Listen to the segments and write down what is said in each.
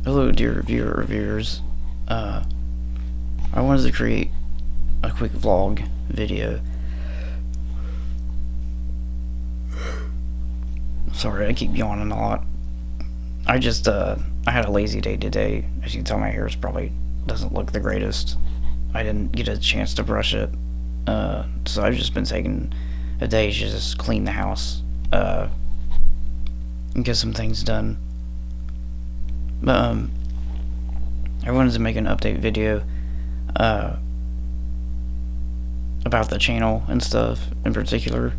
Hello, dear viewers. Uh, I wanted to create a quick vlog video. Sorry, I keep yawning a lot. I had a lazy day today. As you can tell, my hair probably doesn't look the greatest. I didn't get a chance to brush it. So I've just been taking a day to just clean the house, and get some things done. But, I wanted to make an update video about the channel and stuff in particular.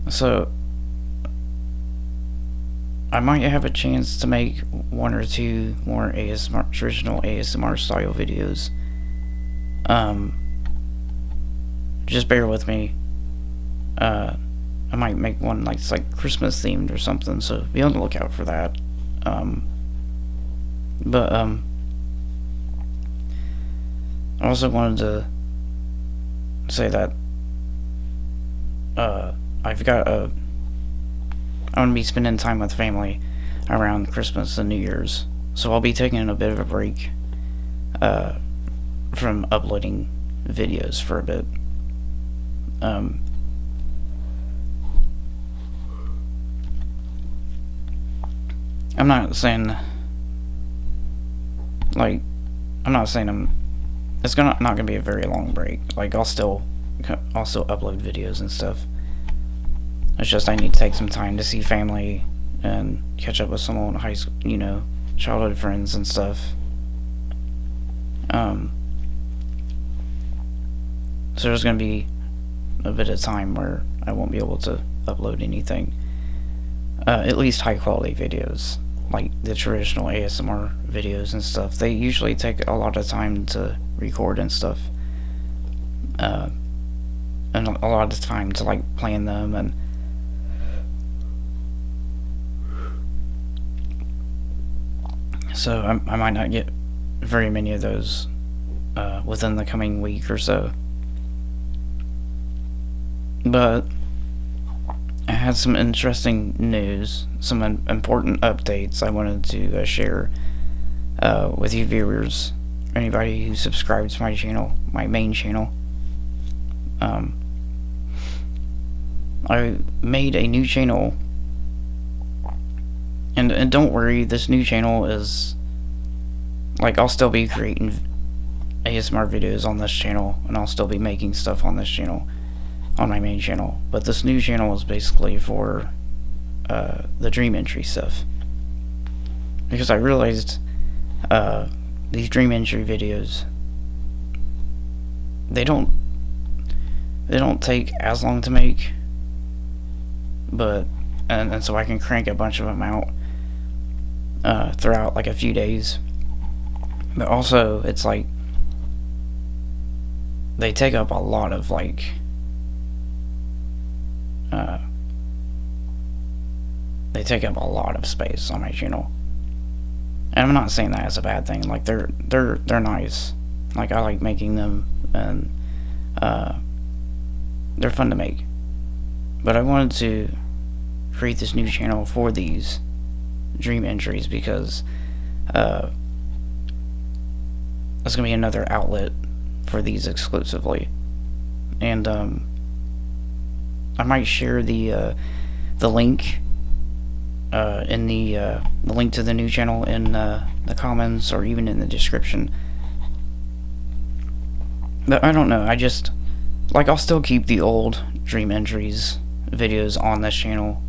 So I might have a chance to make one or two more traditional ASMR style videos. Just bear with me. I might make one it's like Christmas themed or something, so be on the lookout for that. But I also wanted to say that I'm gonna be spending time with family around Christmas and New Year's, so I'll be taking a bit of a break from uploading videos for a bit. I'm not saying it's not gonna be a very long break. I'll still upload videos and stuff. It's just I need to take some time to see family and catch up with some old high school, childhood friends and stuff. So there's gonna be a bit of time where I won't be able to upload anything. At least high quality videos, like the traditional ASMR videos and stuff. They usually take a lot of time to record and stuff. And a lot of time to plan them, and so I might not get very many of those within the coming week or so. But I had some interesting news, some important updates I wanted to share with you viewers, anybody who subscribes to my channel, my main channel. I made a new channel, and don't worry, this new channel is I'll still be creating ASMR videos on this channel, and I'll still be making stuff on this channel, on my main channel. But this new channel is basically for the dream entry stuff, because I realized these dream entry videos, they don't take as long to make, but and so I can crank a bunch of them out throughout a few days. But also it's they take up a lot of they take up a lot of space on my channel, and I'm not saying that as a bad thing. They're nice. I like making them, and they're fun to make. But I wanted to create this new channel for these dream entries because it's gonna be another outlet for these exclusively, and I might share the link in the link to the new channel in the comments, or even in the description. But I don't know, I just I'll still keep the old dream entries videos on this channel,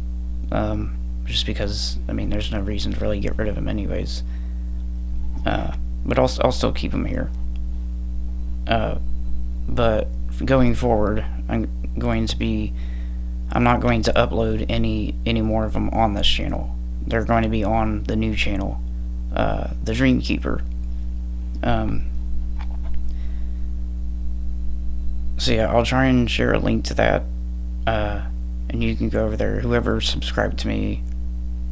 just because there's no reason to really get rid of them anyways. But I'll still keep them here. But going forward, I'm not going to upload any more of them on this channel. They're going to be on the new channel, the Dreamkeeper. So yeah, I'll try and share a link to that, and you can go over there. Whoever subscribed to me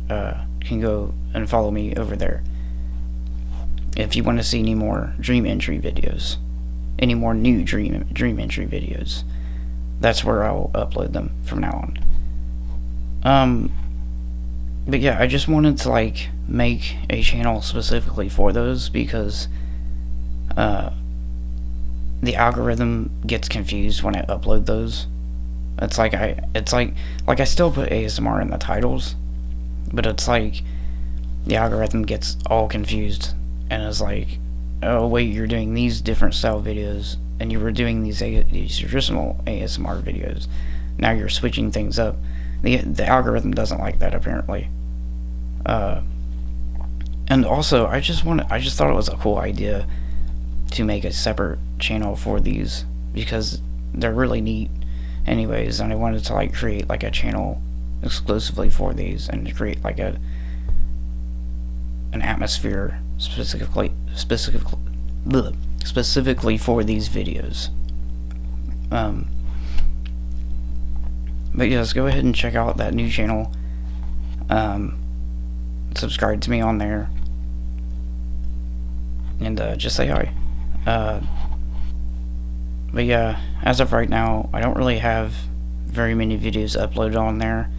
can go and follow me over there if you want to see any more dream entry videos, any more new dream entry videos. That's where I'll upload them from now on. but yeah, I just wanted to like make a channel specifically for those because the algorithm gets confused when I upload those. It's like I still put ASMR in the titles, but it's like the algorithm gets all confused and is like, oh wait, you're doing these different style videos and you were doing these traditional ASMR videos. Now you're switching things up. The algorithm doesn't like that apparently. And also I just thought it was a cool idea to make a separate channel for these because they're really neat anyways, and I wanted to like create like a channel exclusively for these and to create like an atmosphere specifically for these videos. But yes, go ahead and check out that new channel. Subscribe to me on there and just say hi. But yeah, as of right now, I don't really have very many videos uploaded on there.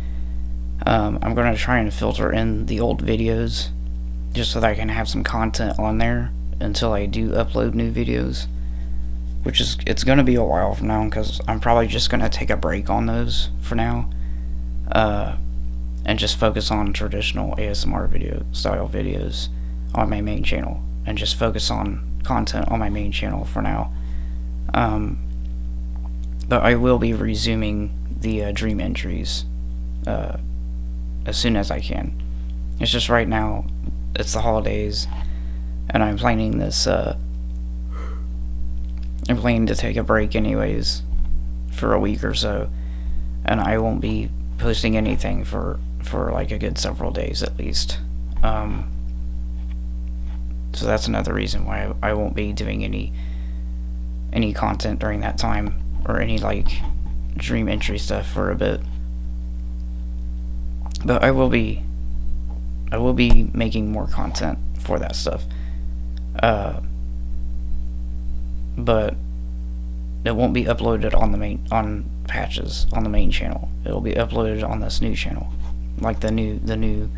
I'm going to try and filter in the old videos just so that I can have some content on there until I do upload new videos, which is, it's going to be a while from now because I'm probably just going to take a break on those for now, and just focus on traditional ASMR video style videos on my main channel and just focus on content on my main channel for now. But I will be resuming the dream entries as soon as I can. It's just right now it's the holidays and I'm planning this I'm planning to take a break anyways for a week or so, and I won't be posting anything for like a good several days at least. So that's another reason why I won't be doing any content during that time, or any like dream entry stuff for a bit. But I will be making more content for that stuff. But it won't be uploaded on patches on the main channel. It'll be uploaded on this new channel, like the new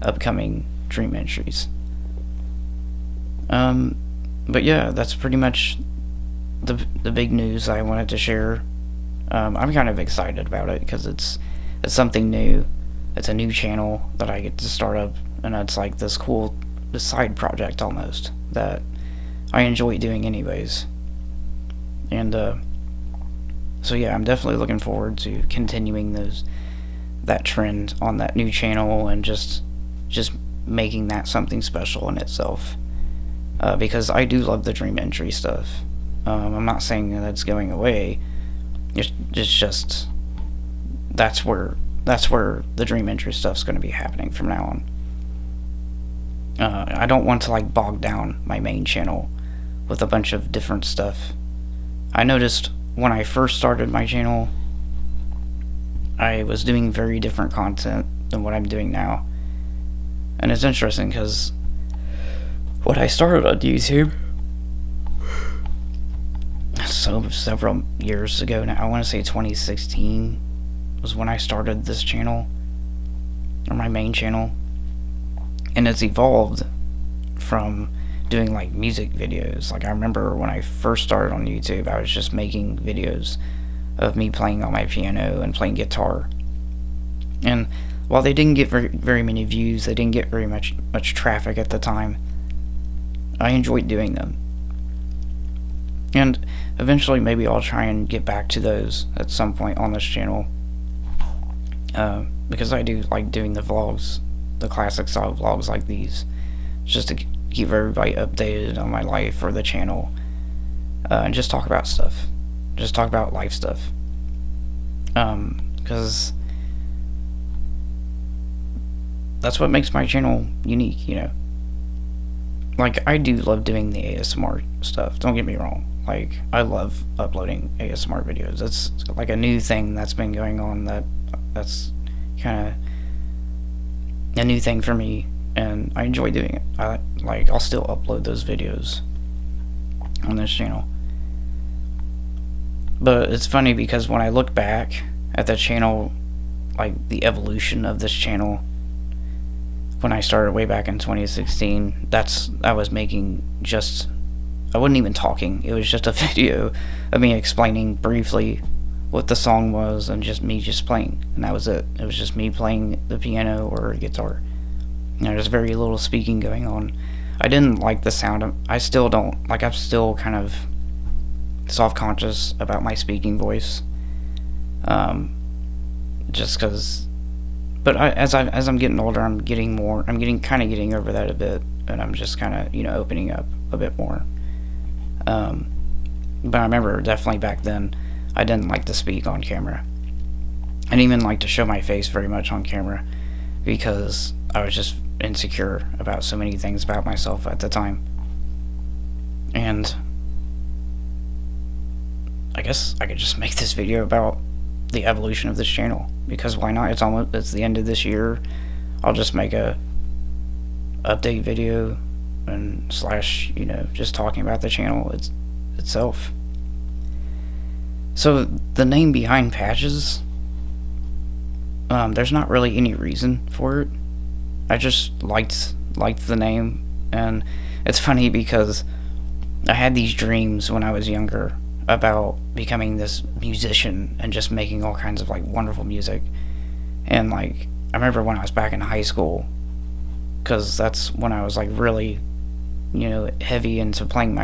upcoming dream entries. But yeah, that's pretty much the big news I wanted to share. I'm kind of excited about it because it's something new. It's a new channel that I get to start up, and it's like this cool side project almost that I enjoy doing anyways. And so yeah, I'm definitely looking forward to continuing that trend on that new channel and just making that something special in itself. Because I do love the dream entry stuff. I'm not saying that it's going away. It's just that's where the dream entry stuff's going to be happening from now on. I don't want to like bog down my main channel with a bunch of different stuff. I noticed when I first started my channel, I was doing very different content than what I'm doing now. And it's interesting because when I started on YouTube, several years ago now, I want to say 2016 was when I started this channel, or my main channel, and it's evolved from doing like music videos. Like I remember when I first started on YouTube, I was just making videos of me playing on my piano and playing guitar, and while they didn't get very many views, they didn't get very much traffic at the time, I enjoyed doing them. And eventually maybe I'll try and get back to those at some point on this channel, because I do like doing the vlogs, the classic style vlogs like these, just to keep everybody updated on my life or the channel, and just talk about stuff, just talk about life stuff, because that's what makes my channel unique, you know. Like, I do love doing the ASMR stuff, don't get me wrong. Like, I love uploading ASMR videos. It's like a new thing that's been going on, that's kind of a new thing for me, and I enjoy doing it. I'll still upload those videos on this channel. But it's funny because when I look back at the channel, like the evolution of this channel, when I started way back in 2016, I was making just, I wasn't even talking. It was just a video of me explaining briefly what the song was and just me just playing, and that was it. It was just me playing the piano or guitar. There's very little speaking going on. I didn't like the sound of, I still don't, like, I'm still kind of self-conscious about my speaking voice. Just because, but as I'm getting older, I'm getting over that a bit, and I'm just kind of, opening up a bit more. But I remember definitely back then, I didn't like to speak on camera. I didn't even like to show my face very much on camera, because I was just insecure about so many things about myself at the time. And I guess I could just make this video about the evolution of this channel, because why not? It's the end of this year. I'll just make a update video and slash, just talking about the channel itself. So the name behind Patches, there's not really any reason for it. I just liked the name, and it's funny because I had these dreams when I was younger about becoming this musician and just making all kinds of, like, wonderful music. And, like, I remember when I was back in high school, because that's when I was, like, really, heavy into playing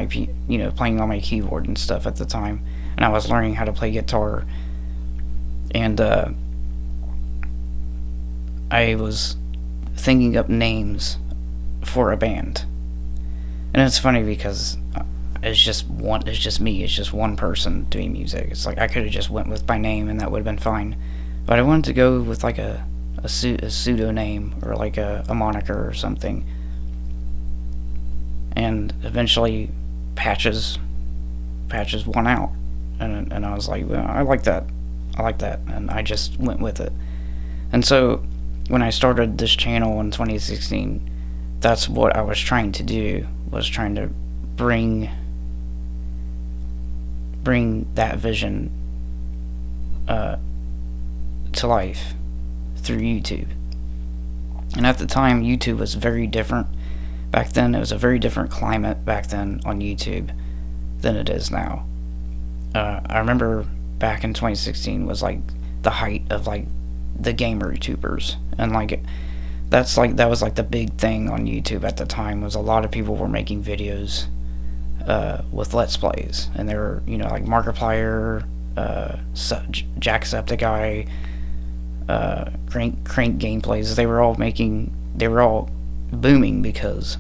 playing on my keyboard and stuff at the time, and I was learning how to play guitar. And I was thinking up names for a band, and it's funny because it's just me. It's just one person doing music. It's like I could have just went with my name and that would have been fine, but I wanted to go with like a pseudo name or like a moniker or something. And eventually, Patches won out, and I was like, well, I like that, and I just went with it. And so when I started this channel in 2016, that's what I was trying to do, was trying to bring that vision to life through YouTube. And at the time, YouTube was very different. Back then, it was a very different climate back then on YouTube than it is now. I remember back in 2016 was like the height of like the gamer YouTubers, and like that was like the big thing on YouTube at the time, was a lot of people were making videos with Let's Plays, and they were, like Markiplier, Jacksepticeye, Crank Gameplays. They were all booming because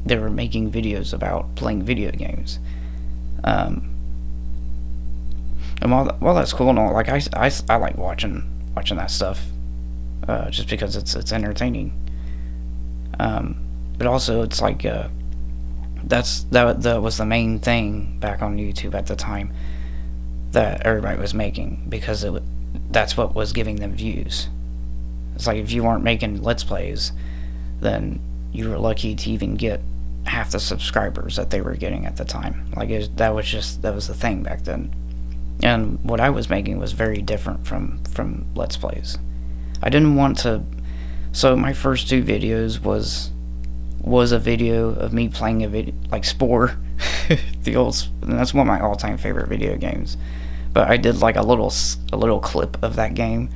they were making videos about playing video games. And while that's cool and all, like I like watching that stuff, just because it's entertaining. But also it's like that was the main thing back on YouTube at the time that everybody was making, because that's what was giving them views. It's like if you weren't making Let's Plays, then you were lucky to even get half the subscribers that they were getting at the time. Like that was the thing back then. And what I was making was very different from Let's Plays. I didn't want to. So my first two videos was a video of me playing a video like Spore, and that's one of my all-time favorite video games. But I did like a little clip of that game.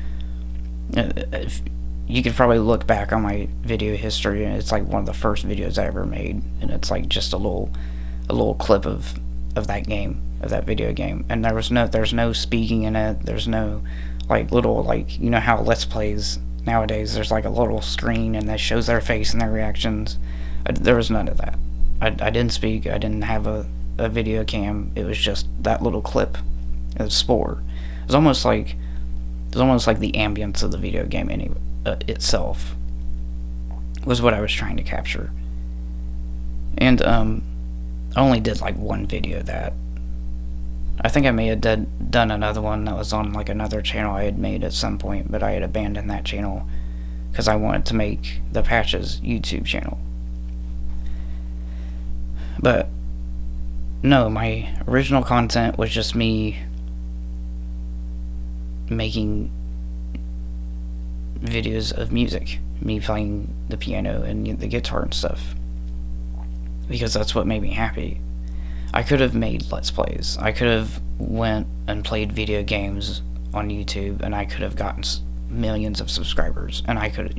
You could probably look back on my video history, and it's like one of the first videos I ever made, and it's like just a little clip of that game, of that video game. And there's no speaking in it. There's no like little, like, how Let's Plays nowadays, there's like a little screen and that shows their face and their reactions. There was none of that. I didn't speak. I didn't have a video cam. It was just that little clip of Spore. It was almost like the ambience of the video game itself was what I was trying to capture. And I only did like one video that. I think I may have done another one that was on like another channel I had made at some point, but I had abandoned that channel because I wanted to make the Patches YouTube channel. But no, my original content was just me making videos of music, me playing the piano and the guitar and stuff, because that's what made me happy. I could have made Let's Plays. I could have went and played video games on YouTube, and I could have gotten millions of subscribers, and I could,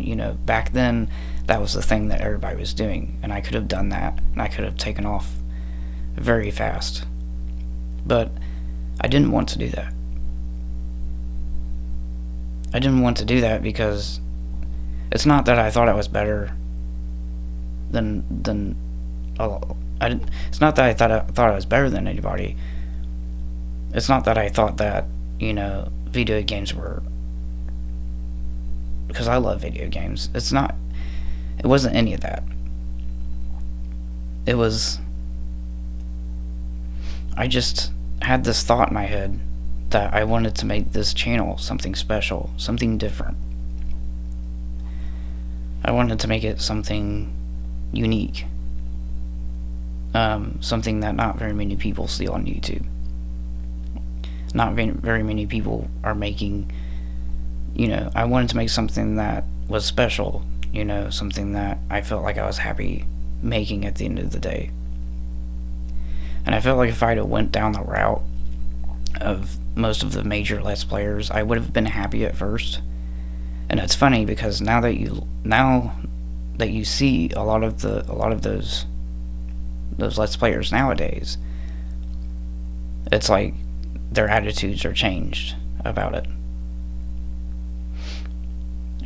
back then, that was the thing that everybody was doing, and I could have done that, and I could have taken off very fast. But I didn't want to do that. I didn't want to do that because it's not that I thought I was better than it's not that I thought I was better than anybody. It's not that I thought that, video games were, because I love video games. It wasn't any of that. It was, I just had this thought in my head that I wanted to make this channel something special, something different. I wanted to make it something unique. Something that not very many people see on YouTube. Not very many people are making, I wanted to make something that was special, something that I felt like I was happy making at the end of the day. And I felt like if I'd have went down the route of most of the major Let's Players, I would have been happy at first. And it's funny because now that you see a lot of those Let's Players nowadays, it's like their attitudes are changed about it.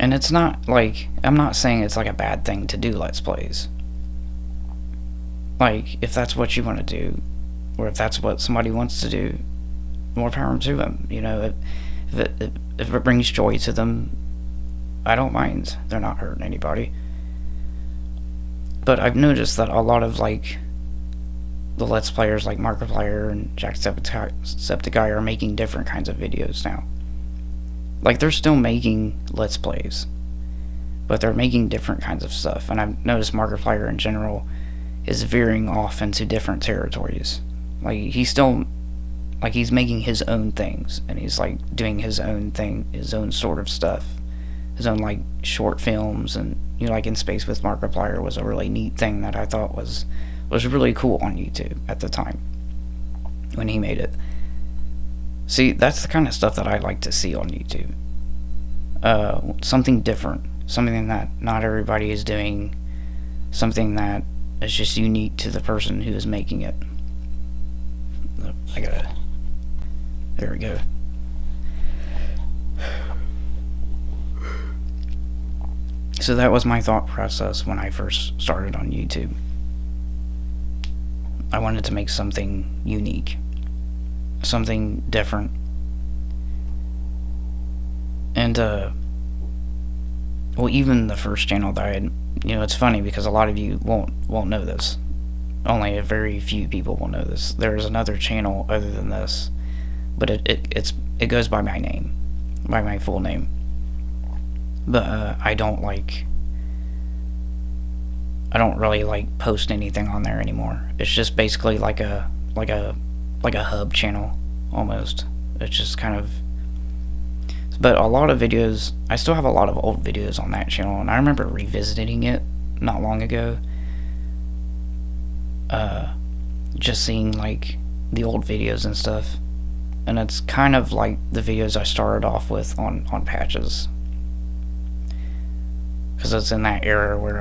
And it's not like, I'm not saying it's like a bad thing to do Let's Plays. Like, if that's what you want to do, or if that's what somebody wants to do, more power to them. If it brings joy to them, I don't mind. They're not hurting anybody. But I've noticed that a lot of, like, the Let's Players like Markiplier and Jacksepticeye are making different kinds of videos now. Like, they're still making Let's Plays, but they're making different kinds of stuff. And I've noticed Markiplier in general is veering off into different territories. Like, he's making his own things, and he's, like, doing his own thing, his own sort of stuff. His own, like, short films, and, like, In Space with Markiplier was a really neat thing that I thought was really cool on YouTube at the time, when he made it. See, that's the kind of stuff that I like to see on YouTube. Something different, something that not everybody is doing, something that is just unique to the person who is making it. There we go. So that was my thought process when I first started on YouTube. I wanted to make something unique, something different. And, well, even the first channel that I had, it's funny because a lot of you won't know this. Only a very few people will know this. There's another channel other than this, but it goes by my name, by my full name. But I don't really like post anything on there anymore. It's just basically like a hub channel almost. It's just kind of, but a lot of videos, I still have a lot of old videos on that channel, and I remember revisiting it not long ago. Just seeing like the old videos and stuff, and it's kind of like the videos I started off with on Patches, because it's in that era where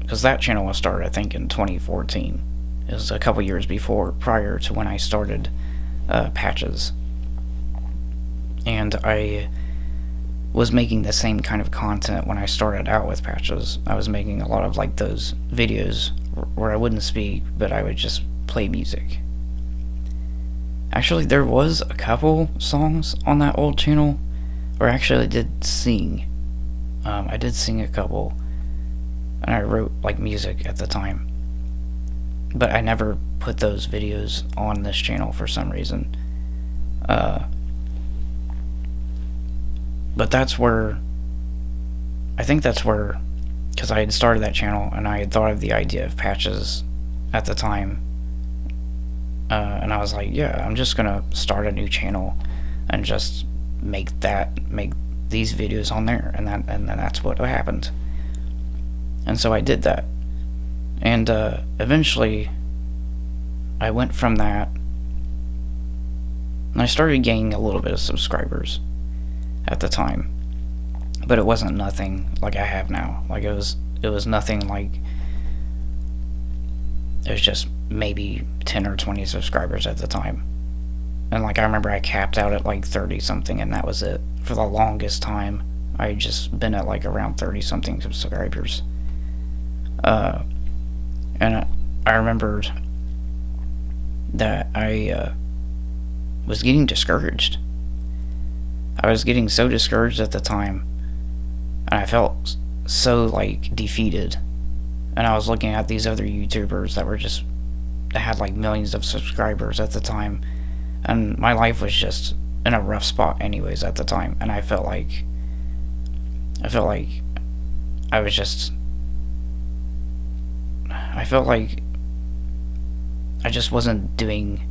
because that channel was started I think in 2014. It was a couple years prior to when I started Patches, and I was making the same kind of content when I started out with Patches. I was making a lot of like those videos where I wouldn't speak, but I would just play music. Actually, there was a couple songs on that old channel where I actually did sing. I did sing a couple, and I wrote like music at the time, but I never put those videos on this channel for some reason. But that's where, I think that's where, because I had started that channel and I had thought of the idea of Patches at the time, and I was like, yeah, I'm just gonna start a new channel and just make these videos on there, and then that's what happened. And so I did that. And eventually, I went from that, and I started gaining a little bit of subscribers at the time. But it wasn't nothing like I have now. Like, it was nothing like... It was just maybe 10 or 20 subscribers at the time. And like, I remember I capped out at like 30 something, and that was it. For the longest time, I had just been at like around 30 something subscribers. And I remembered that I was getting discouraged. I was getting so discouraged at the time, and I felt so like defeated. And I was looking at these other YouTubers that had like millions of subscribers at the time, and my life was just in a rough spot anyways at the time. And I felt like I just wasn't doing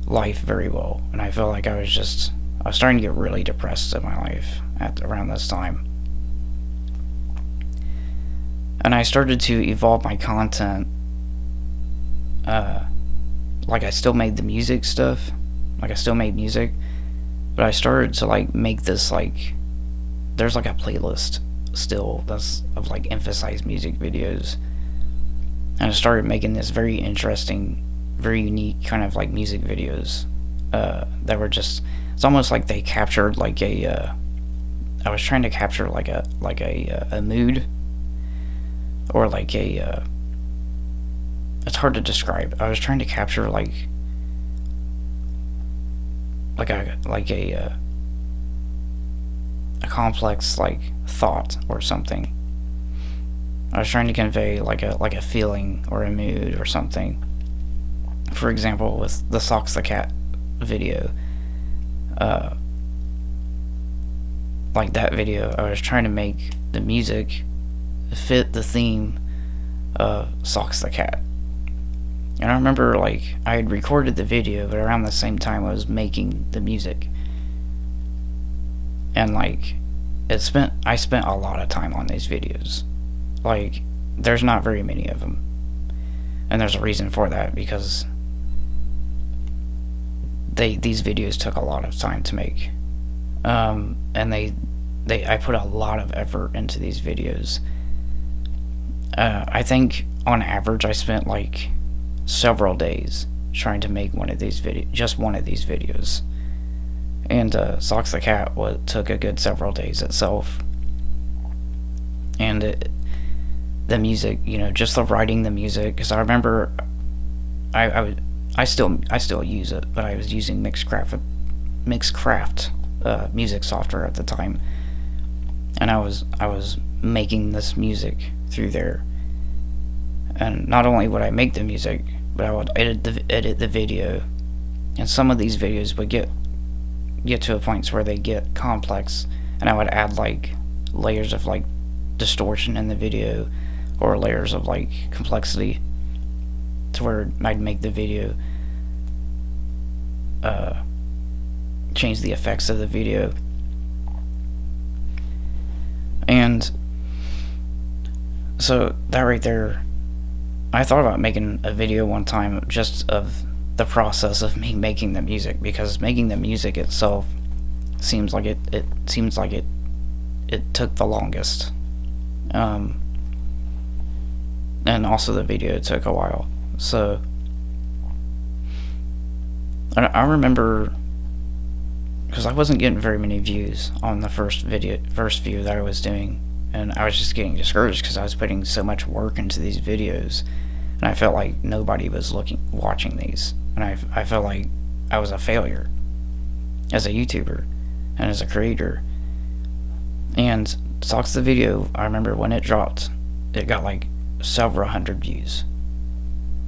life very well, and I felt like I was starting to get really depressed in my life at around this time. And I started to evolve my content. Like, I still made the music stuff. Like, I still made music. But I started to, like, make this, like... There's, like, a playlist still that's of, like, emphasized music videos. And I started making this very interesting, very unique kind of, like, music videos. That were just... It's almost like they captured, like, a... I was trying to capture, like a mood. Or like a, it's hard to describe. I was trying to capture like a complex like thought or something. I was trying to convey like a feeling or a mood or something. For example, with the Socks the Cat video, like that video, I was trying to make the music fit the theme of Socks the Cat. And I remember, like, I had recorded the video, but around the same time I was making the music. And, like, I spent a lot of time on these videos. Like, there's not very many of them. And there's a reason for that, because these videos took a lot of time to make. And I put a lot of effort into these videos. I think on average I spent like several days trying to make just one of these videos. And Socks the Cat took a good several days itself. And the music, you know, just the writing the music, because I remember I still use it, but I was using Mixcraft music software at the time, and I was making this music through there. And not only would I make the music, but I would edit the video. And some of these videos would get to a point where they get complex, and I would add like layers of like distortion in the video, or layers of like complexity, to where I'd make the video change the effects of the video. And so that right there, I thought about making a video one time just of the process of me making the music, because making the music itself seems like it took the longest. And also the video took a while. So I remember, because I wasn't getting very many views on the first view that I was doing, and I was just getting discouraged because I was putting so much work into these videos, and I felt like nobody was watching these, and I felt like I was a failure as a YouTuber and as a creator. And Socks the video, I remember when it dropped, it got like several hundred views.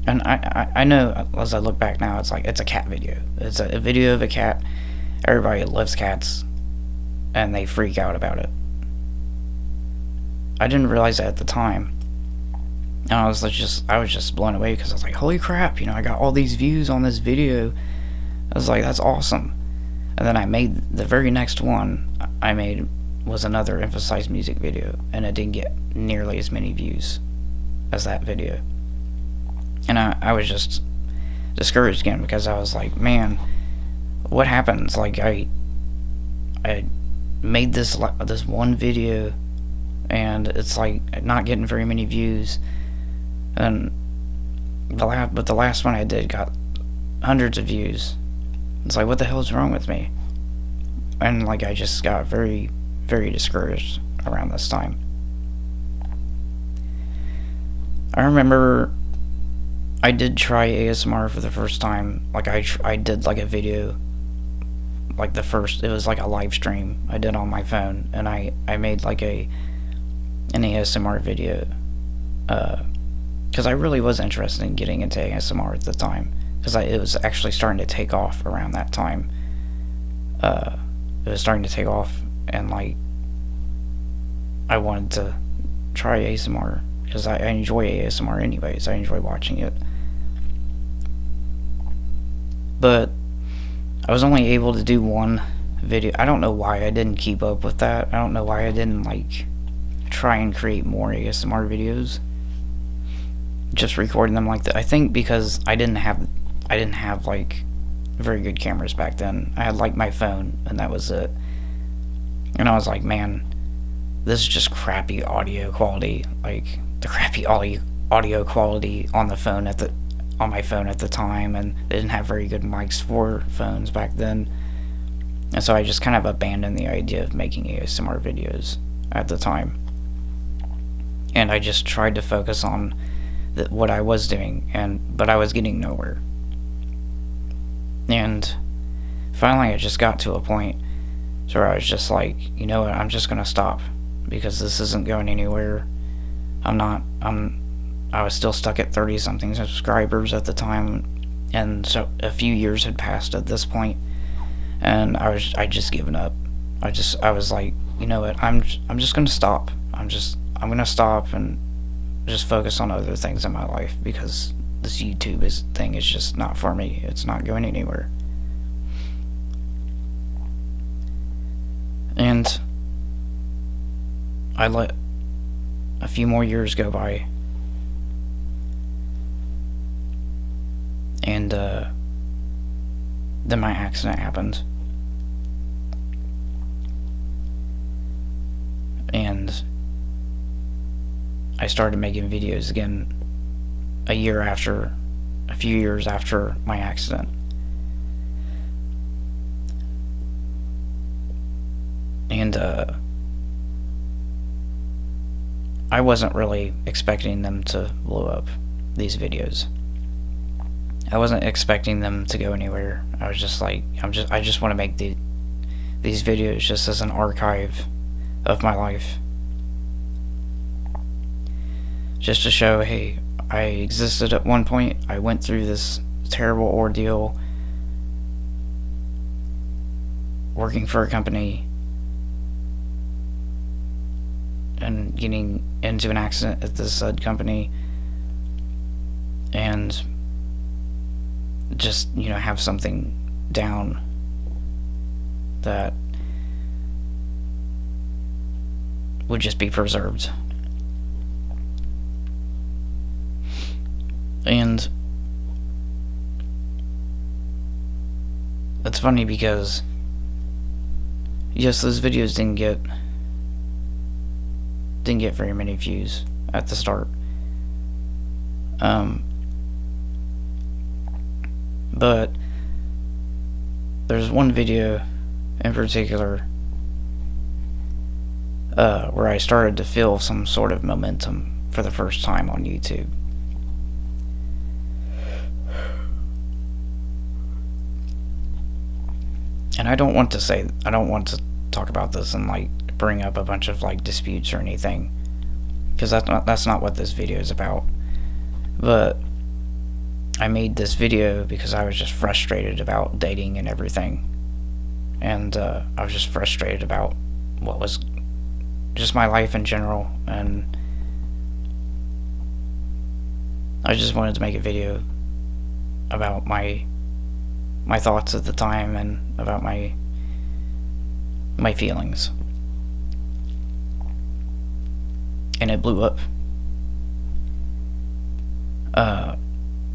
And I know, as I look back now, it's like, it's a cat video. It's a video of a cat. Everybody loves cats, and they freak out about it. I didn't realize that at the time. And I was just blown away, because I was like, holy crap, you know, I got all these views on this video. I was like, that's awesome. And then I made the very next one I made was another emphasized music video, and it didn't get nearly as many views as that video. And I was just discouraged again, because I was like, man, what happens? Like, I made this one video, and it's like not getting very many views, and but the last one I did got hundreds of views. It's like, what the hell is wrong with me? And like, I just got very, very discouraged around this time. I remember I did try ASMR for the first time. Like, I did like a video, like it was like a live stream I did on my phone, and I made like an ASMR video, because I really was interested in getting into ASMR at the time, because it was actually starting to take off around that time. It was starting to take off, and like, I wanted to try ASMR, because I enjoy ASMR anyways. I enjoy watching it. But I was only able to do one video. I don't know why I didn't keep up with that. I don't know why I didn't like try and create more ASMR videos, just recording them like that. I think because I didn't have like very good cameras back then. I had like my phone, and that was it. And I was like, man, this is just crappy audio quality. Like, the crappy audio quality on the phone on my phone at the time, and they didn't have very good mics for phones back then. And so I just kind of abandoned the idea of making ASMR videos at the time, and I just tried to focus on what I was doing, but I was getting nowhere. And finally I just got to a point where I was just like, you know what, I'm just gonna stop, because this isn't going anywhere. I was still stuck at 30 something subscribers at the time, and so a few years had passed at this point, and I just given up. I was like, you know what, I'm just gonna stop. I'm gonna stop and just focus on other things in my life, because this YouTube thing is just not for me. It's not going anywhere. And I let a few more years go by, and then my accident happened, and I started making videos again a few years after my accident. And I wasn't really expecting them to blow up, these videos. I wasn't expecting them to go anywhere. I was just like, I just want to make these videos just as an archive of my life, just to show, hey, I existed at one point. I went through this terrible ordeal working for a company and getting into an accident at this said company, and just, you know, have something down that would just be preserved. And it's funny because, yes, those videos didn't get very many views at the start. But there's one video in particular where I started to feel some sort of momentum for the first time on YouTube. And I don't want to talk about this and like bring up a bunch of like disputes or anything, because that's not what this video is about. But I made this video because I was just frustrated about dating and everything, and I was just frustrated about what was just my life in general, and I just wanted to make a video about my thoughts at the time and about my feelings. and it blew up.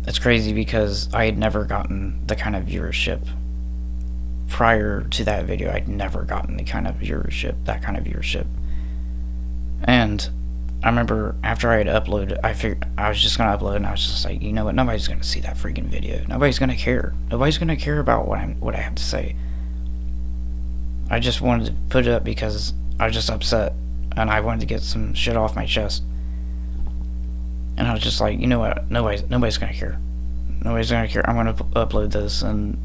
It's crazy because I had never gotten the kind of viewership prior to that video. I'd never gotten that kind of viewership. And I remember after I had uploaded, I figured I was just gonna upload, and I was just like, you know what? Nobody's gonna see that freaking video. Nobody's gonna care. Nobody's gonna care about what I have to say. I just wanted to put it up because I was just upset, and I wanted to get some shit off my chest. And I was just like, you know what? Nobody's gonna care. Nobody's gonna care. I'm gonna upload this, and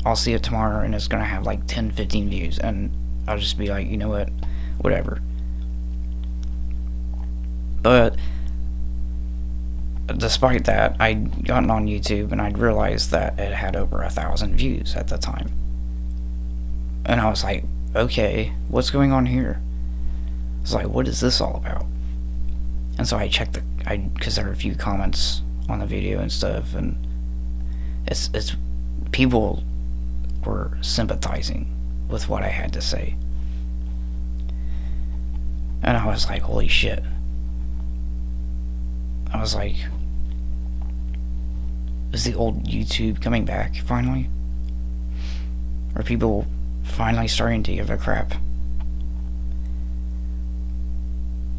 I'll see it tomorrow, and it's gonna have like 10, 15 views, and I'll just be like, you know what? Whatever. But despite that, I'd gotten on YouTube, and I'd realized that it had over 1,000 views at the time. And I was like, okay, what's going on here? I was like, what is this all about? And so I checked because there were a few comments on the video and stuff, and it's people were sympathizing with what I had to say. And I was like, holy shit. I was like, is the old YouTube coming back finally? Are people finally starting to give a crap?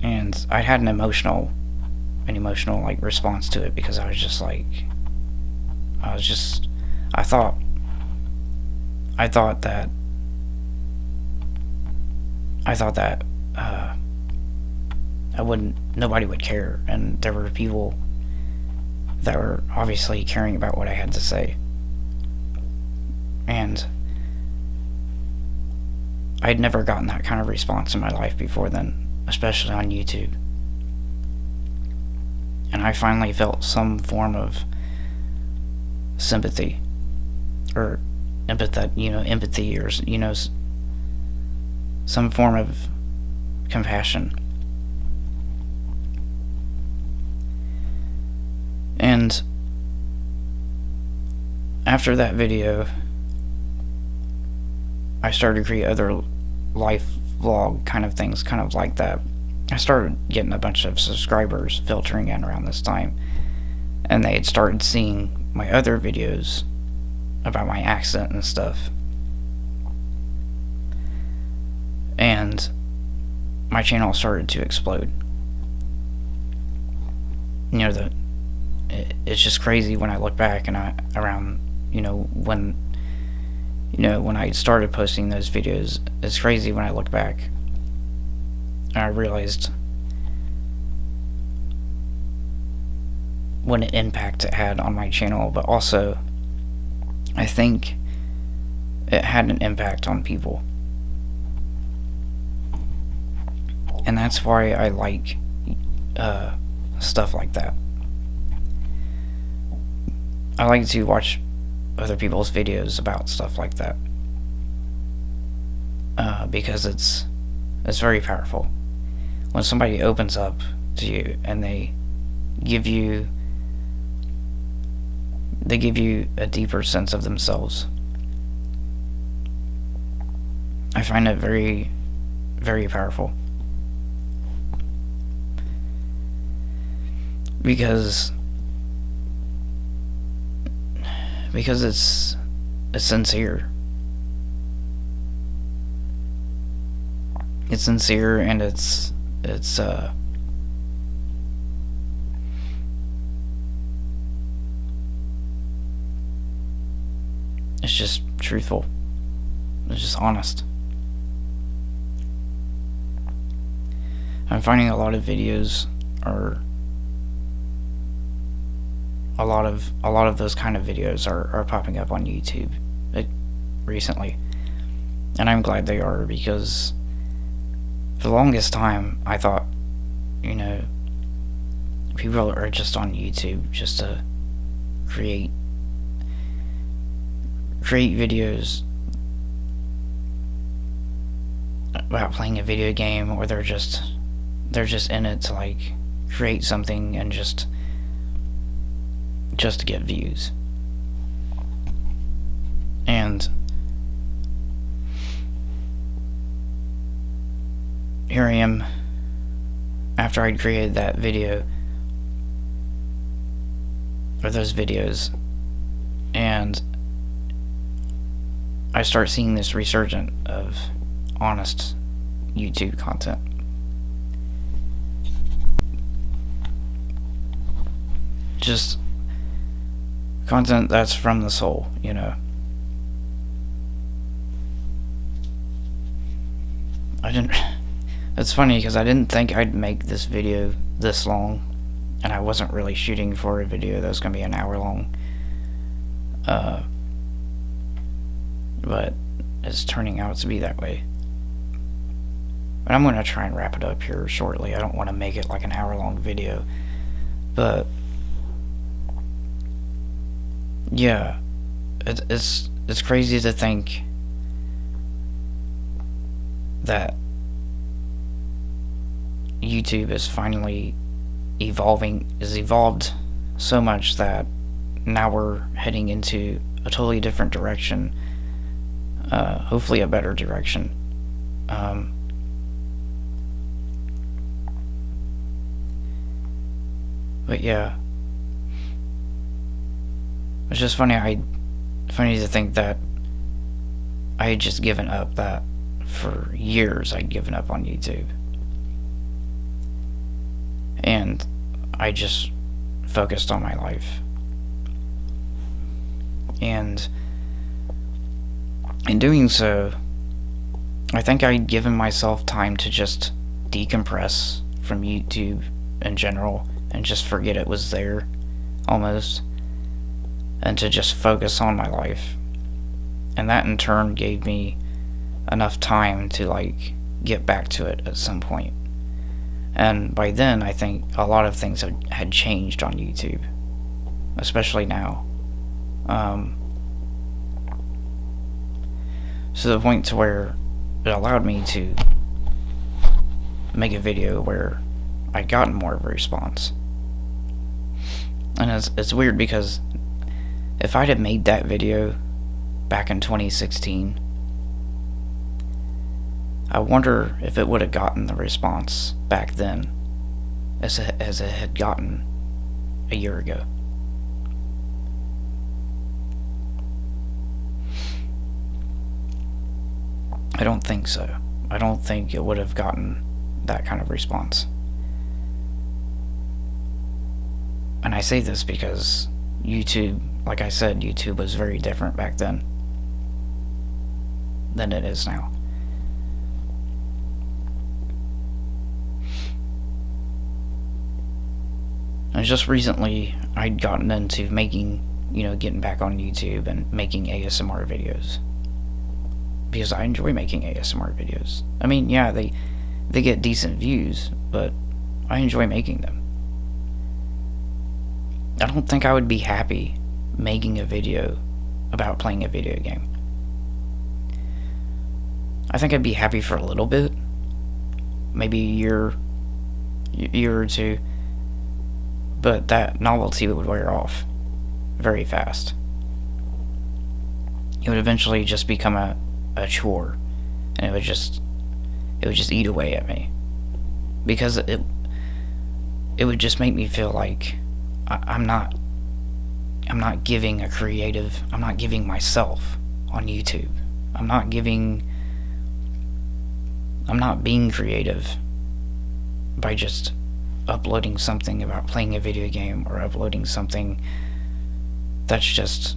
And I had an emotional like response to it, because I was just like, I thought that nobody would care, and there were people that were obviously caring about what I had to say. And I'd never gotten that kind of response in my life before then, especially on YouTube. And I finally felt some form of sympathy, or empathy, or some form of compassion. And after that video, I started to create other life vlog kind of things, kind of like that. I started getting a bunch of subscribers filtering in around this time, and they had started seeing my other videos about my accident and stuff. And my channel started to explode. It's just crazy when I look back, and when I started posting those videos, it's crazy when I look back and I realized what an impact it had on my channel, but also I think it had an impact on people. And that's why I like stuff like that. I like to watch other people's videos about stuff like that, because it's very powerful when somebody opens up to you and they give you a deeper sense of themselves. I find it very, very powerful, because it's sincere. It's sincere, and it's just truthful. It's just honest. I'm finding a lot of videos are a lot of those kind of videos are popping up on YouTube recently, and I'm glad they are, because for the longest time I thought, people are just on YouTube just to create videos about playing a video game, or they're just in it to like create something and just to get views. And here I am after I'd created that video, or those videos, and I start seeing this resurgence of honest YouTube content. Just content that's from the soul, you know. It's funny because I didn't think I'd make this video this long, and I wasn't really shooting for a video that was going to be an hour long. But it's turning out to be that way. But I'm going to try and wrap it up here shortly. I don't want to make it like an hour long video. But yeah, it's crazy to think that YouTube is finally evolved so much that now we're heading into a totally different direction, hopefully a better direction. But yeah, it's just funny to think that I had just given up, that for years I'd given up on YouTube. And I just focused on my life. And in doing so, I think I'd given myself time to just decompress from YouTube in general and just forget it was there, almost, and to just focus on my life. And that in turn gave me enough time to like get back to it at some point. And by then, I think a lot of things had changed on YouTube, especially now. To the point to where it allowed me to make a video where I'd gotten more of a response. And it's weird because if I'd have made that video back in 2016, I wonder if it would have gotten the response back then as it had gotten a year ago. I don't think so. I don't think it would have gotten that kind of response. And I say this because YouTube, like I said, YouTube was very different back then than it is now. And just recently, I'd gotten into getting back on YouTube and making ASMR videos. Because I enjoy making ASMR videos. I mean, yeah, they get decent views, but I enjoy making them. I don't think I would be happy making a video about playing a video game. I think I'd be happy for a little bit, maybe a year or two, but that novelty would wear off very fast. It would eventually just become a chore, and it would just eat away at me, because it would just make me feel like I'm not giving myself on YouTube. I'm not being creative by just uploading something about playing a video game, or uploading something that's just,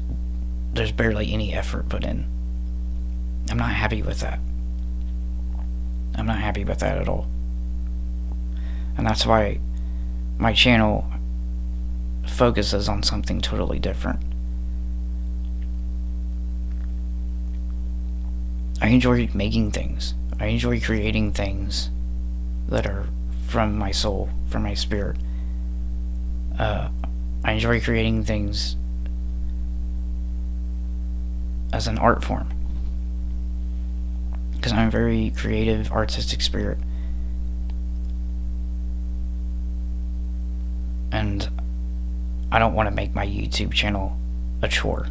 there's barely any effort put in. I'm not happy with that. I'm not happy with that at all. And that's why my channel focuses on something totally different. I enjoy making things. I enjoy creating things that are from my soul, from my spirit. I enjoy creating things as an art form, because I'm a very creative, artistic spirit. And I don't want to make my YouTube channel a chore.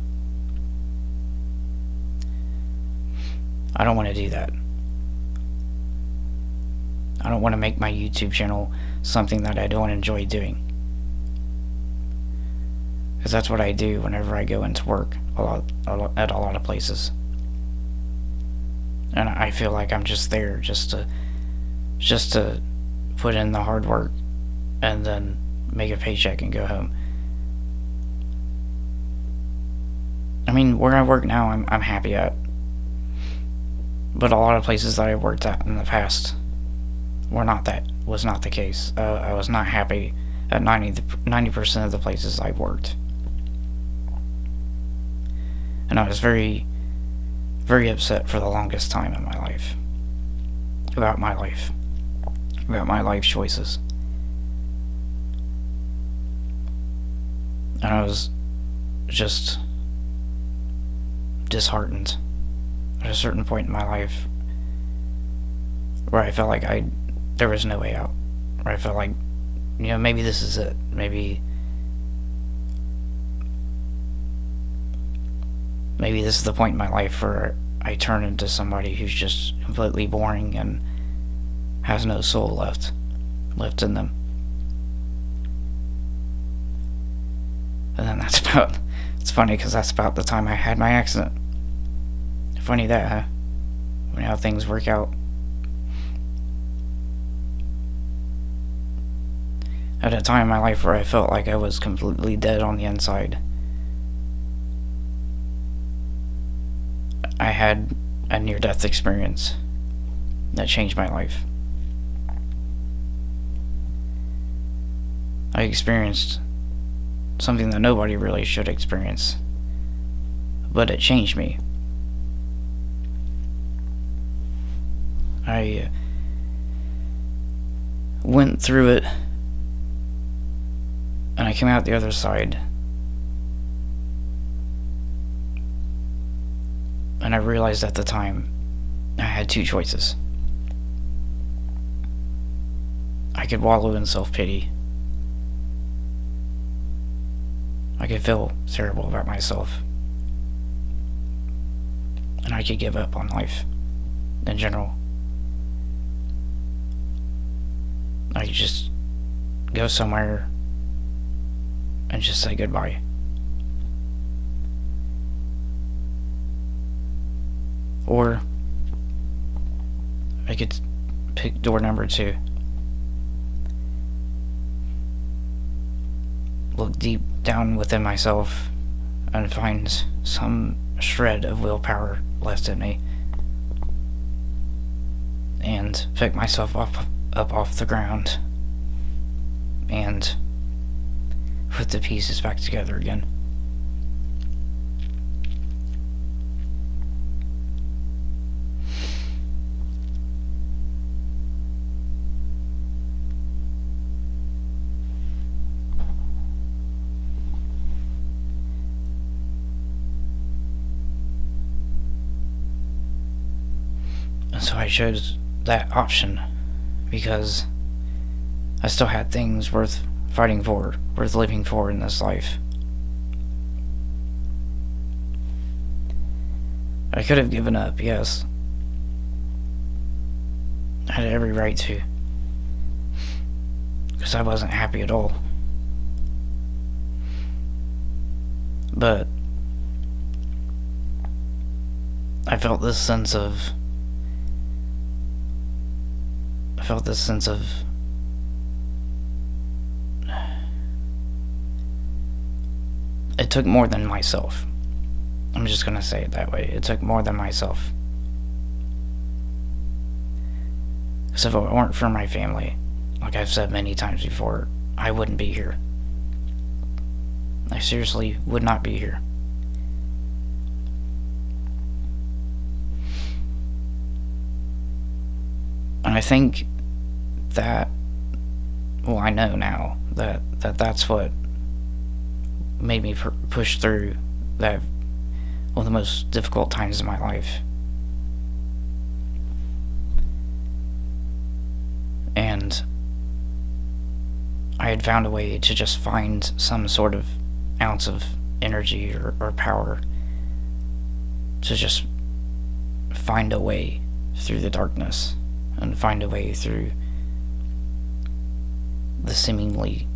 I don't want to do that. I don't want to make my YouTube channel something that I don't enjoy doing. Because that's what I do whenever I go into work at a lot of places. And I feel like I'm just there just to put in the hard work and then make a paycheck and go home. I mean, where I work now, I'm happy at. But a lot of places that I worked at in the past was not the case. I was not happy at 90% of the places I worked. And I was very, very upset for the longest time in my life. About my life. About my life choices. And I was just disheartened at a certain point in my life where I felt like there was no way out. Where I felt like, maybe this is it. Maybe this is the point in my life where I turn into somebody who's just completely boring and has no soul left in them. And then it's funny because that's about the time I had my accident. Funny that, huh? How things work out. At a time in my life where I felt like I was completely dead on the inside, I had a near-death experience that changed my life. I experienced something that nobody really should experience, but it changed me. I went through it, and I came out the other side, and I realized at the time I had two choices. I could wallow in self-pity. I could feel terrible about myself. And I could give up on life in general. I could just go somewhere and just say goodbye. Or I could pick door number 2. Look deep down within myself and find some shred of willpower left in me and pick myself up off the ground and put the pieces back together again. And so I chose that option because I still had things worth fighting for, worth living for in this life. I could have given up, yes. I had every right to. Because I wasn't happy at all. But I felt this sense of it took more than myself. I'm just gonna say it that way. It took more than myself. Because if it weren't for my family, like I've said many times before, I wouldn't be here. I seriously would not be here. And I think that, well, I know now that that's what made me push through that one of the most difficult times in my life. And I had found a way to just find some sort of ounce of energy or power to just find a way through the darkness and find a way through the seemingly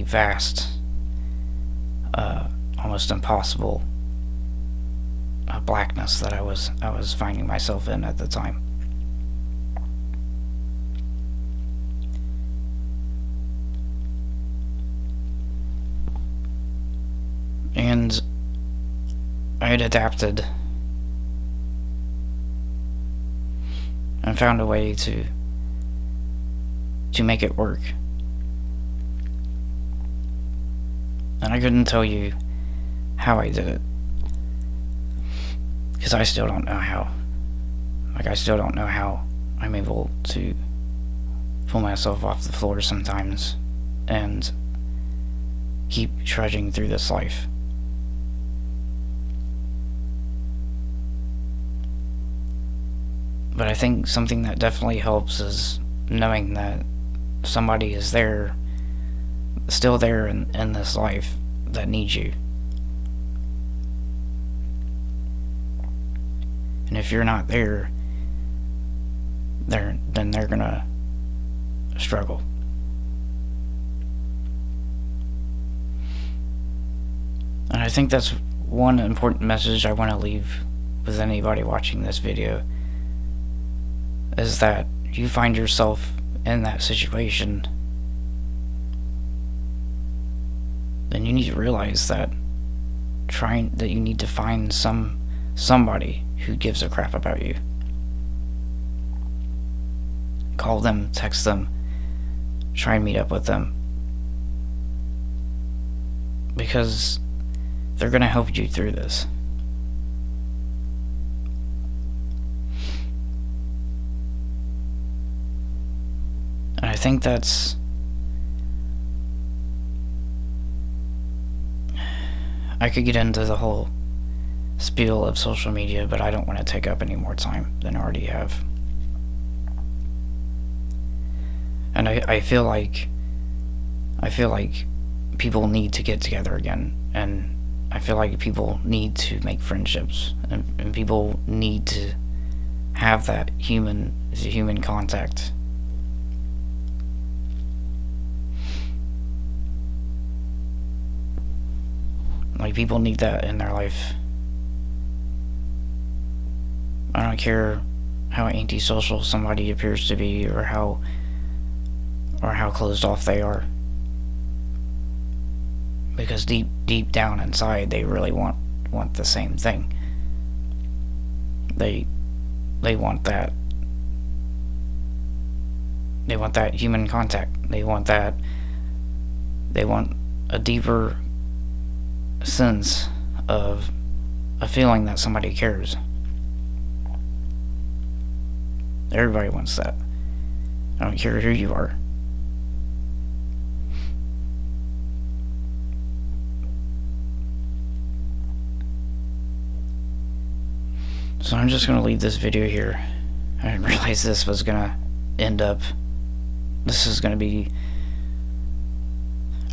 vast, almost impossible blackness that I was finding myself in at the time. And I had adapted and found a way to make it work. And I couldn't tell you how I did it, because I still don't know how. Like, I still don't know how I'm able to pull myself off the floor sometimes and keep trudging through this life. But I think something that definitely helps is knowing that somebody is there, still there in this life, that needs you. And if you're not there, then they're gonna struggle. And I think that's one important message I want to leave with anybody watching this video, is that you find yourself in that situation, then you need to realize that you need to find somebody who gives a crap about you. Call them, text them, try and meet up with them, because they're gonna help you through this. And I think that's I could get into the whole spiel of social media, but I don't want to take up any more time than I already have. And I feel like people need to get together again, and I feel like people need to make friendships, and people need to have that human contact. Like, people need that in their life. I don't care how antisocial somebody appears to be, or how closed off they are, because deep down inside they really want the same thing. They want that. They want that human contact. They want a deeper sense of a feeling that somebody cares. Everybody wants that. I don't care who you are. So I'm just gonna leave this video here. I didn't realize this was gonna end up.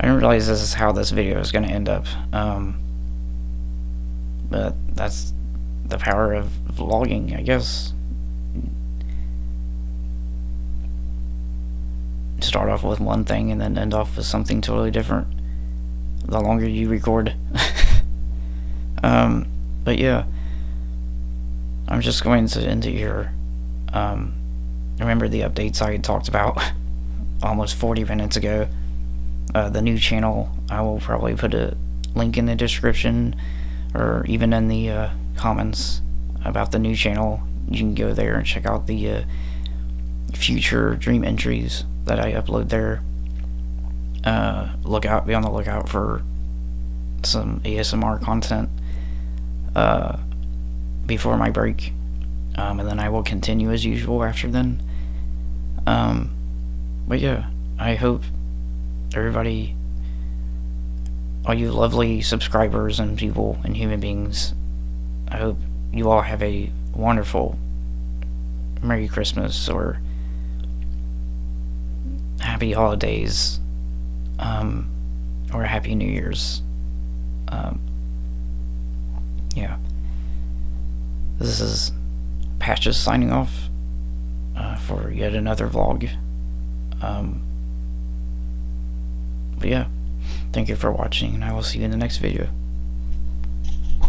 I didn't realize this is how this video is gonna end up. But that's the power of vlogging, I guess. Start off with one thing and then end off with something totally different the longer you record. But yeah, I'm just going to end it here. Remember the updates I had talked about almost 40 minutes ago? The new channel, I will probably put a link in the description, or even in the comments about the new channel. You can go there and check out the future dream entries that I upload there. Be on the lookout for some ASMR content before my break, and then I will continue as usual after then. But yeah, I hope everybody, all you lovely subscribers and people and human beings, I hope you all have a wonderful Merry Christmas or Happy Holidays, or Happy New Year's. Yeah. This is Patches signing off for yet another vlog. But yeah, thank you for watching, and I will see you in the next video.